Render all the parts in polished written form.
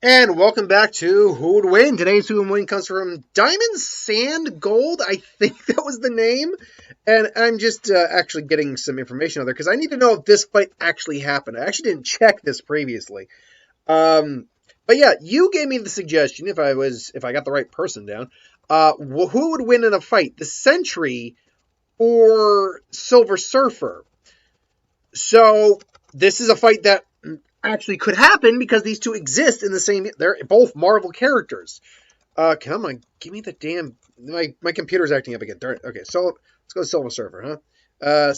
And welcome back to Who Would Win. Today's Who Would Win comes from Diamond Sand Gold. I think that was the name. And I'm just actually getting some information on there because I need to know if this fight actually happened. I actually didn't check this previously. But yeah, you gave me the suggestion, if I got the right person down, who would win in a fight, the Sentry or Silver Surfer? So this is a fight that actually could happen because these two exist in the same. They're both Marvel characters. Come on, give me the damn. My computer's acting up again. Darn it. Okay, so let's go Silver Surfer, huh? I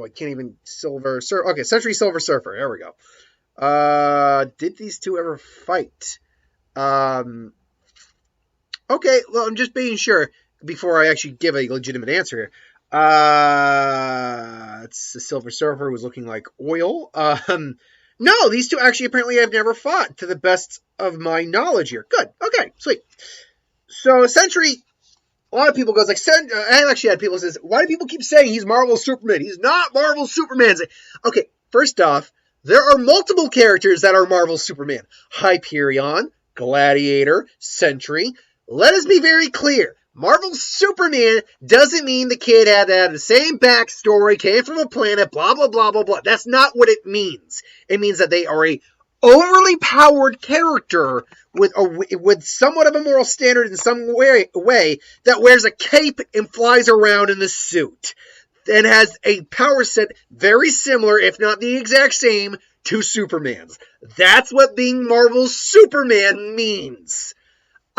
can't even Silver Surfer. Okay, Sentry Silver Surfer. There we go. Did these two ever fight? Okay, well, I'm just being sure before I actually give a legitimate answer here. It's the Silver Surfer who was looking like oil. No, these two actually apparently have never fought, to the best of my knowledge here. Good. Okay, sweet. So Sentry, a lot of people goes like, I actually had people says, why do people keep saying he's Marvel Superman? He's not Marvel Superman. Okay, first off, there are multiple characters that are Marvel Superman. Hyperion, Gladiator, Sentry. Let us be very clear. Marvel Superman doesn't mean the kid had to have the same backstory, came from a planet, blah, blah, blah, blah, blah. That's not what it means. It means that they are a overly powered character with somewhat of a moral standard in some way that wears a cape and flies around in a suit and has a power set very similar, if not the exact same, to Superman's. That's what being Marvel Superman means.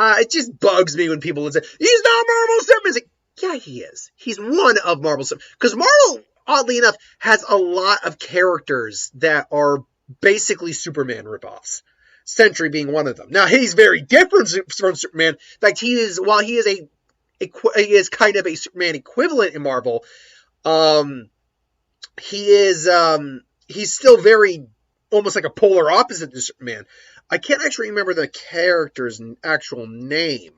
It just bugs me when people would say, he's not Marvel Superman. It's like, yeah, he is. He's one of Marvel Superman. Because Marvel, oddly enough, has a lot of characters that are basically Superman ripoffs. Sentry being one of them. Now, he's very different from Superman. In fact, he is kind of a Superman equivalent in Marvel, he's still very, almost like a polar opposite to Superman. I can't actually remember the character's actual name,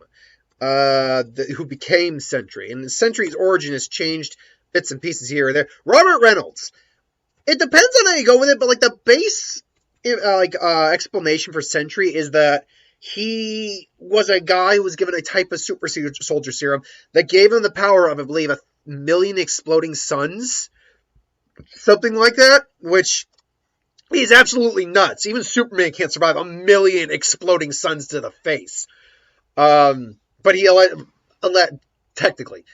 who became Sentry. And Sentry's origin has changed bits and pieces here and there. Robert Reynolds. It depends on how you go with it, but like the base explanation for Sentry is that he was a guy who was given a type of super soldier serum that gave him the power of, I believe, 1,000,000 exploding suns. Something like that, which... he's absolutely nuts. Even Superman can't survive 1,000,000 exploding suns to the face. But he technically.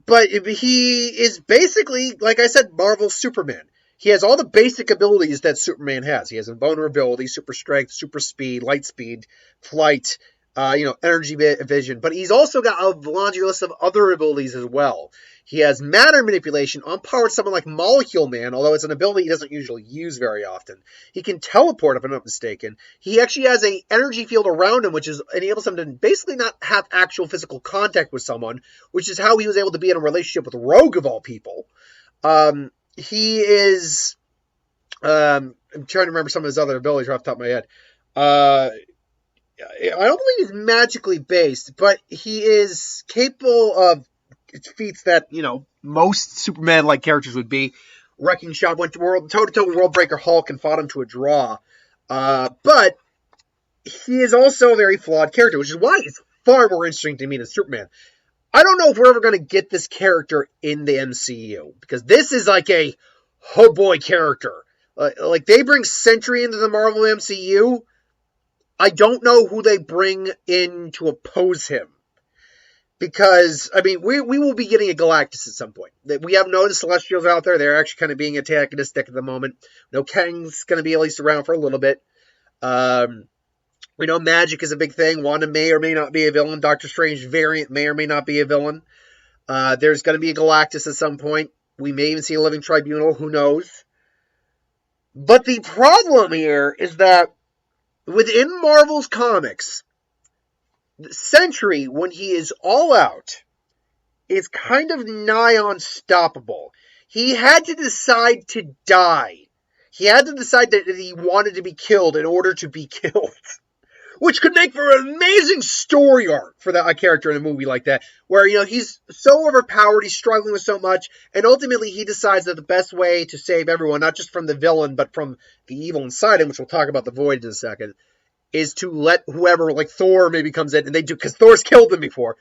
But he is basically, like I said, Marvel Superman. He has all the basic abilities that Superman has. He has invulnerability, super strength, super speed, light speed, flight, energy vision. But he's also got a laundry list of other abilities as well. He has matter manipulation on par with someone like Molecule Man, although it's an ability he doesn't usually use very often. He can teleport, if I'm not mistaken. He actually has an energy field around him, which enables him to basically not have actual physical contact with someone, which is how he was able to be in a relationship with Rogue, of all people. He is... I'm trying to remember some of his other abilities right off the top of my head. I don't believe he's magically based, but he is capable of feats that, most Superman-like characters would be. Wrecking Shot went to toe-to-toe World Breaker Hulk and fought him to a draw. But he is also a very flawed character, which is why he's far more interesting to me than Superman. I don't know if we're ever going to get this character in the MCU, because this is like a oh boy character. Like they bring Sentry into the Marvel MCU. I don't know who they bring in to oppose him. Because, we will be getting a Galactus at some point. We have no Celestials out there. They're actually kind of being antagonistic at the moment. No, Kang's going to be at least around for a little bit. We know magic is a big thing. Wanda may or may not be a villain. Doctor Strange variant may or may not be a villain. There's going to be a Galactus at some point. We may even see a Living Tribunal. Who knows? But the problem here is that within Marvel's comics, Sentry, when he is all out, is kind of nigh unstoppable. He had to decide to die. He had to decide that he wanted to be killed in order to be killed. Which could make for an amazing story arc for a character in a movie like that. Where, he's so overpowered, he's struggling with so much, and ultimately he decides that the best way to save everyone, not just from the villain, but from the evil inside him, which we'll talk about the Void in a second, is to let whoever, like Thor maybe comes in, and they do, because Thor's killed them before,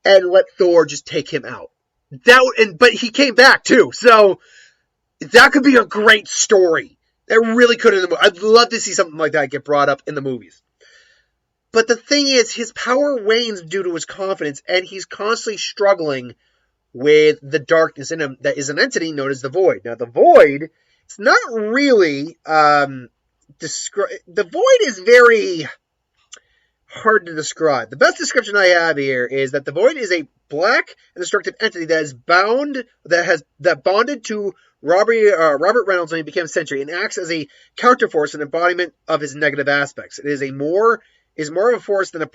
and let Thor just take him out. But he came back too, so that could be a great story. That really could in the movie. I'd love to see something like that get brought up in the movies. But the thing is, his power wanes due to his confidence, and he's constantly struggling with the darkness in him that is an entity known as the Void. Now, the Void, it's not really the Void is very hard to describe. The best description I have here is that the Void is a black and destructive entity that bonded to Robert Reynolds when he became Sentry and acts as a counterforce and embodiment of his negative aspects. It is more of a force than a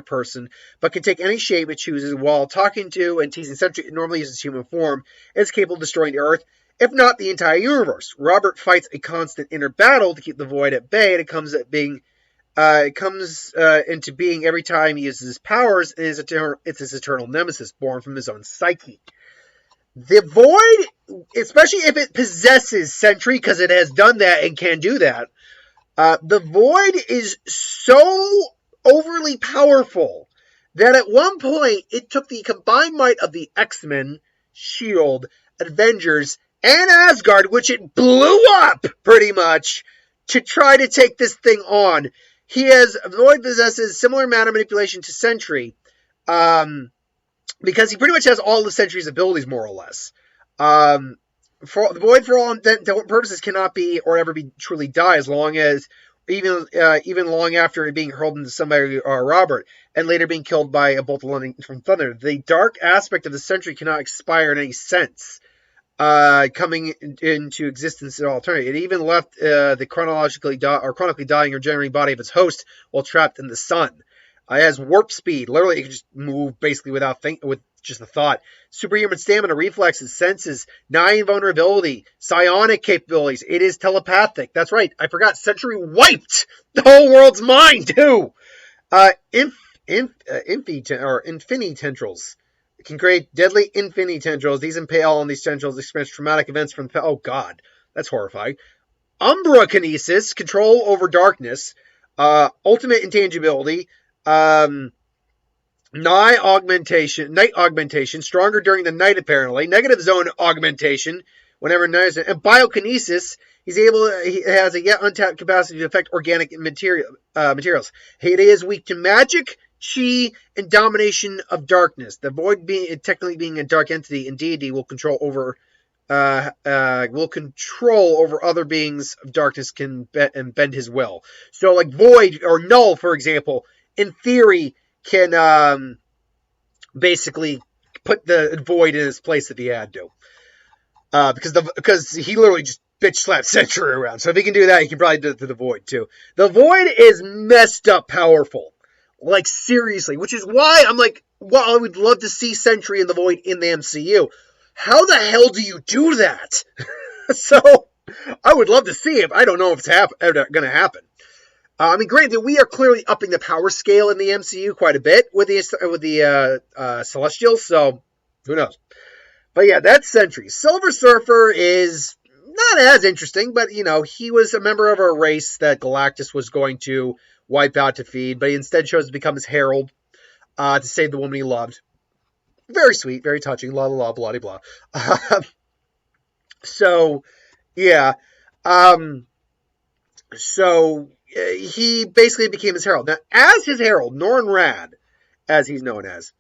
person, but can take any shape it chooses. While talking to and teasing Sentry, it normally uses human form. It's capable of destroying the Earth, if not the entire universe. Robert fights a constant inner battle to keep the Void at bay, and it comes into being every time he uses his powers. It's his eternal nemesis, born from his own psyche. The Void, especially if it possesses Sentry, because it has done that and can do that, the Void is so overly powerful that at one point it took the combined might of the X-Men, S.H.I.E.L.D., Avengers, and Asgard, which it blew up pretty much, to try to take this thing on. Void possesses similar matter manipulation to Sentry, because he pretty much has all the Sentry's abilities, more or less. The Void, for all intents and purposes, cannot be or ever be truly die, as long as even long after being hurled into somebody or Robert, and later being killed by a bolt of lightning from thunder. The dark aspect of the Sentry cannot expire in any sense, coming into existence in alternate. It even left the chronically dying or regenerating body of its host while trapped in the sun. It has warp speed. Literally, it can just move basically with just a thought. Superhuman stamina, reflexes, senses, nigh invulnerability, psionic capabilities. It is telepathic. That's right. I forgot. Sentry wiped the whole world's mind too. Infinity tendrils. It can create deadly infinity tendrils. These impale on these tendrils, experience traumatic events from the... Oh God, that's horrifying. Umbra kinesis, control over darkness. Ultimate intangibility. Night augmentation, stronger during the night apparently. Negative zone augmentation, whenever night. And biokinesis, he has a yet untapped capacity to affect organic materials. It is weak to magic, chi, and domination of darkness. The Void, technically being a dark entity and deity, will control over other beings of darkness and bend his will. So, like Void or Null, for example, in theory, can basically put the Void in his place if he had to, because he literally just bitch slapped Sentry around. So if he can do that, he can probably do it to the Void too. The Void is messed up powerful, like seriously, which is why I'm like, well, I would love to see Sentry and the Void in the MCU. How the hell do you do that? So I would love to see it. I don't know if it's going to happen. Granted, we are clearly upping the power scale in the MCU quite a bit with the Celestials, so who knows? But yeah, that's Sentry. Silver Surfer is not as interesting, but he was a member of a race that Galactus was going to wipe out to feed, but he instead chose to become his herald to save the woman he loved. Very sweet, very touching, la la la, blah blah blah. So yeah, he basically became his herald. Now, as his herald, Norrin Rad, as he's known as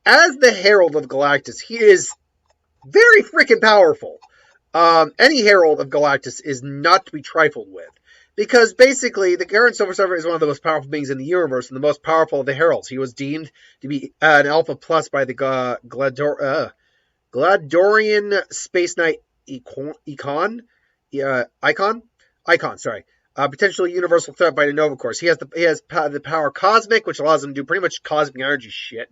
the herald of Galactus, he is very freaking powerful. Any herald of Galactus is not to be trifled with, because basically the current Silver Surfer is one of the most powerful beings in the universe and the most powerful of the heralds. He was deemed to be an Alpha Plus by the Gladorian Space Knight Icon. Sorry. Potentially universal threat by the Nova Corps. He has the power Cosmic, which allows him to do pretty much cosmic energy shit.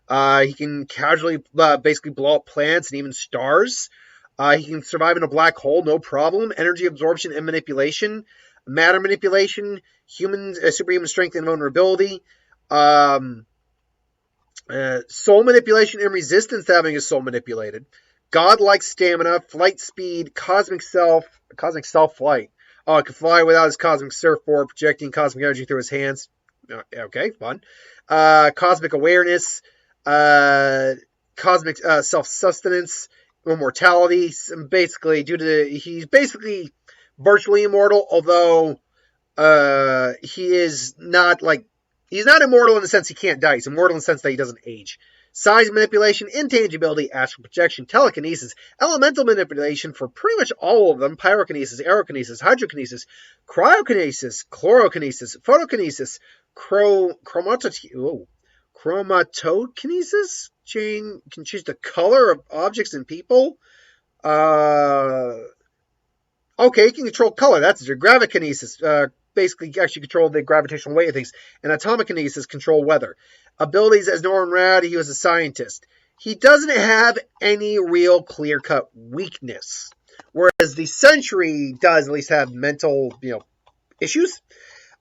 He can casually basically blow up planets and even stars. He can survive in a black hole, no problem. Energy absorption and manipulation. Matter manipulation. Superhuman strength and vulnerability. Soul manipulation and resistance to having his soul manipulated. Godlike stamina, flight speed, cosmic self flight. Oh, it can fly without his cosmic surfboard, projecting cosmic energy through his hands. Okay, fun. Cosmic awareness, cosmic self-sustenance, immortality. Basically, he's basically virtually immortal, although he's not immortal in the sense he can't die. He's immortal in the sense that he doesn't age. Size manipulation, intangibility, astral projection, telekinesis, elemental manipulation for pretty much all of them, pyrokinesis, aerokinesis, hydrokinesis, cryokinesis, chlorokinesis, photokinesis, chromatokinesis, can change the color of objects and people. Okay, you can control color. That's your gravikinesis. Basically, actually control the gravitational weight of things. And atomikinesis, control weather. Abilities as Norman Rad, he was a scientist. He doesn't have any real clear-cut weakness. Whereas the Sentry does at least have mental, issues.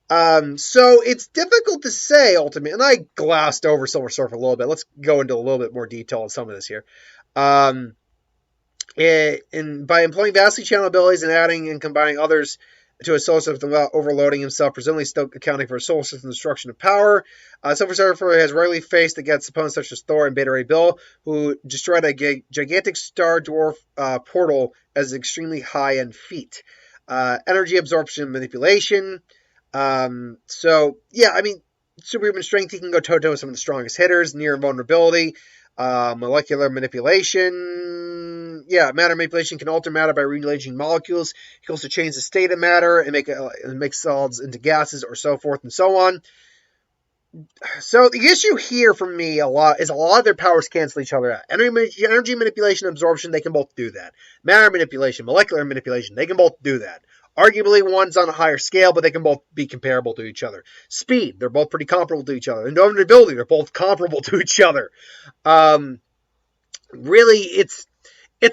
So it's difficult to say, ultimately. And I glossed over Silver Surfer a little bit. Let's go into a little bit more detail on some of this here. And by employing vastly channel abilities and adding and combining others to a solar system without overloading himself, presumably still accounting for a solar system destruction of power. Silver Surfer has rarely faced against opponents such as Thor and Beta Ray Bill, who destroyed a gigantic star dwarf portal as an extremely high-end feat. Energy absorption and manipulation. Superhuman strength, he can go toe-to-toe with some of the strongest hitters, near invulnerability. Molecular manipulation. Matter manipulation can alter matter by rearranging molecules. He can also change the state of matter and make solids into gases or so forth and so on. So the issue here for me a lot of their powers cancel each other out. Energy manipulation and absorption, they can both do that. Matter manipulation, molecular manipulation, they can both do that. Arguably, one's on a higher scale, but they can both be comparable to each other. Speed, they're both pretty comparable to each other. Invulnerability, they're both comparable to each other. Really, it's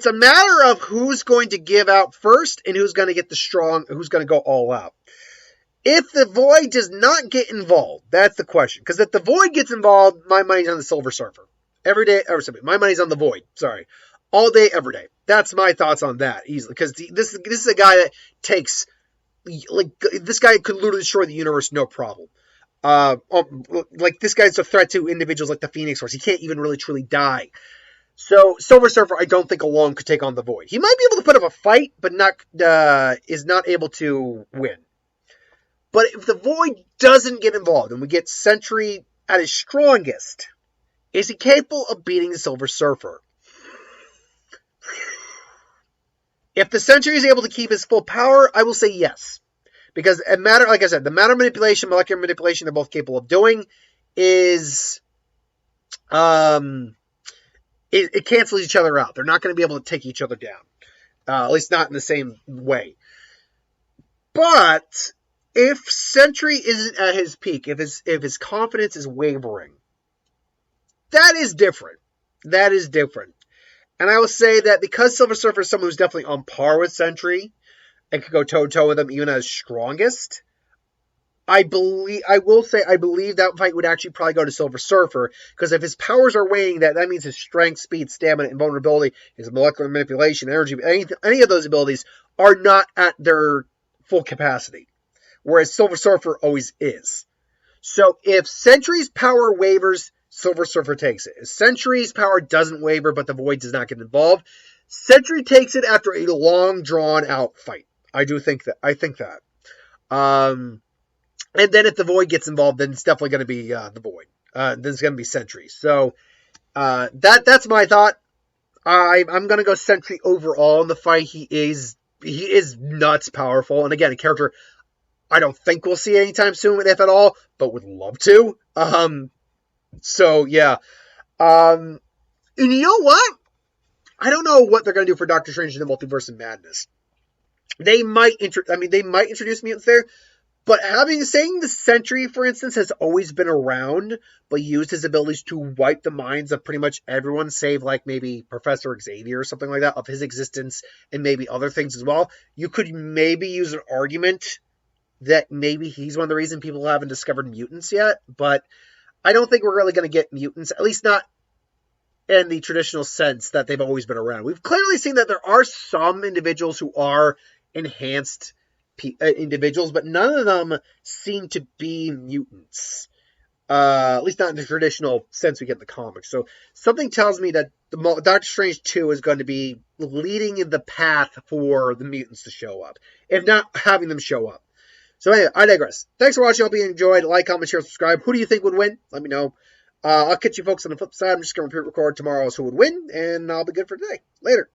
a matter of who's going to give out first and who's going to get who's going to go all out. If the Void does not get involved, that's the question. Because if the Void gets involved, my money's on the Silver Surfer. My money's on the Void. Sorry. All day, every day. That's my thoughts on that, easily. Because this is a guy that takes... this guy could literally destroy the universe, no problem. This guy's a threat to individuals like the Phoenix Force. He can't even really truly die. So, Silver Surfer, I don't think alone could take on the Void. He might be able to put up a fight, but is not able to win. But if the Void doesn't get involved and we get Sentry at his strongest, is he capable of beating the Silver Surfer? If the Sentry is able to keep his full power, I will say yes. Because the matter manipulation, molecular manipulation, they're both capable of doing, is it cancels each other out. They're not going to be able to take each other down. At least not in the same way. But if Sentry isn't at his peak, if his confidence is wavering, that is different. That is different. And I will say that because Silver Surfer is someone who's definitely on par with Sentry and could go toe-to-toe with him even at his strongest, I believe that fight would actually probably go to Silver Surfer, because if his powers are waning, that means his strength, speed, stamina, and vulnerability, his molecular manipulation, energy, any of those abilities are not at their full capacity. Whereas Silver Surfer always is. So if Sentry's power wavers, Silver Surfer takes it. If Sentry's power doesn't waver, but the Void does not get involved, Sentry takes it after a long, drawn-out fight. I think that. And then if the Void gets involved, then it's definitely going to be the Void. Then it's going to be Sentry. So that's my thought. I'm going to go Sentry overall in the fight. He is nuts powerful. And again, a character I don't think we'll see anytime soon, if at all, but would love to. So, yeah. And you know what? I don't know what they're going to do for Doctor Strange in the Multiverse of Madness. They might introduce mutants there, but saying the Sentry, for instance, has always been around, but used his abilities to wipe the minds of pretty much everyone, save like maybe Professor Xavier or something like that, of his existence, and maybe other things as well. You could maybe use an argument that maybe he's one of the reasons people haven't discovered mutants yet, but I don't think we're really going to get mutants, at least not in the traditional sense that they've always been around. We've clearly seen that there are some individuals who are enhanced individuals, but none of them seem to be mutants. At least not in the traditional sense we get in the comics. So something tells me that Doctor Strange 2 is going to be leading the path for the mutants to show up, if not having them show up. So anyway, I digress. Thanks for watching. I hope you enjoyed. Like, comment, share, subscribe. Who do you think would win? Let me know. I'll catch you folks on the flip side. I'm just going to record tomorrow's who would win, and I'll be good for today. Later.